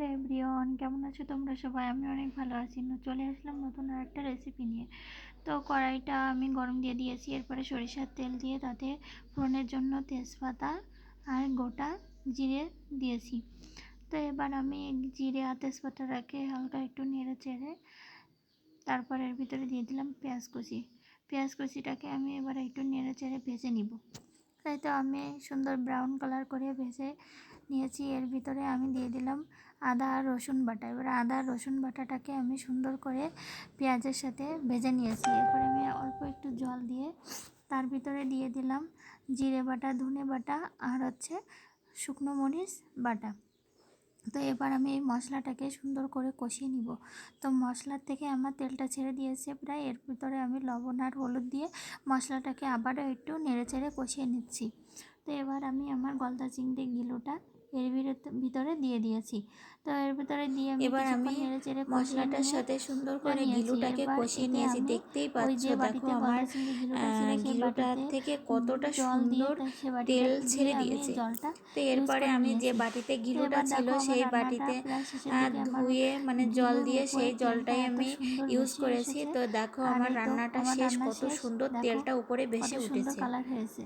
Hello everyone, কেমন আছো তোমরা সবাই? আমি অনেক ভালো আছি। চলে আসলাম নতুন আরেকটা রেসিপি নিয়ে। তো কড়াইটা আমি গরম দিয়ে দিয়েছি। এরপরে সরিষার তেল দিয়ে তাতে ফোড়নের জন্য তেজপাতা আর গোটা জিরে দিয়েছি। তো এবার আমি জিরে আর তেজপাতাটাকে হালকা একটু নেড়ে চেড়ে তারপর এর ভিতরে দিয়ে দিলাম পেঁয়াজ কুচি। পেঁয়াজ কুচিটাকে আমি এবার একটু নেড়ে চেড়ে ভেজে নিব। তাই তো আমি সুন্দর ব্রাউন কালার করে ভেজে নিয়েছি। এর ভিতরে আমি দিয়ে দিলাম আদা আর রসুন বাটা। এবার আদা আর রসুন বাটাটাকে আমি সুন্দর করে পেঁয়াজের সাথে ভেজে নিয়েছি। এরপরে আমি অল্প একটু জল দিয়ে তার ভিতরে দিয়ে দিলাম জিরে বাটা, ধনে বাটা আর শুকনো মরিচ বাটা। তো এবার আমি এই মশলাটাকে সুন্দর করে কষিয়ে নিব। তো মশলার থেকে আমার তেলটা ছেড়ে দিয়েছে প্রায়। এর ভিতরে আমি লবণ আর হলুদ দিয়ে মশলাটাকে আবারও একটু নেড়ে চেড়ে কষিয়ে নিচ্ছি। তো এবার আমি আমার গলদা চিংড়ি গিলোটা এর ভিতরে দিয়ে দিয়েছি। তো এর ভিতরে দিয়ে আমি এবার কিছুক্ষণ আমি নেড়ে চেড়ে কষিয়ে মশলাটার নিয়ে সাথে সুন্দর করে নিয়েছি। গিলুটাকে এবার কষিয়ে এতে নিয়েছি। আমি দেখতেই ওই পাচ্ছ, যে দেখো বাটিতে আমার গলদা চিংড়ি গিলোটা ছিল সেই গিলুটার বাটিতে থেকে কতটা জল দিয়ে সুন্দর সে বাটিটা তেল দিয়ে ছেড়ে আমি দিয়েছে। জলটা তো ইউজ এরপরে করে আমি যে নিয়েছি। বাটিতে তো গিলুটা এবার ছিল দেখো আমার সেই রান্নাটা বাটিতে প্রায় শেষের দিকে। আমার ধুয়ে মানে জল গিলুর দিয়ে উপরে সেই তেলটা জলটাই এত আমি সুন্দর ইউজ বেশি করেছি। এসেছে। তো দেখো আর আমার এই তো রান্নাটা আমার শেষ, রান্না কত শেষ। সুন্দর দেখো তেলটা উপরে কত ভেসে সুন্দর উঠেছে। কালার হয়েছে।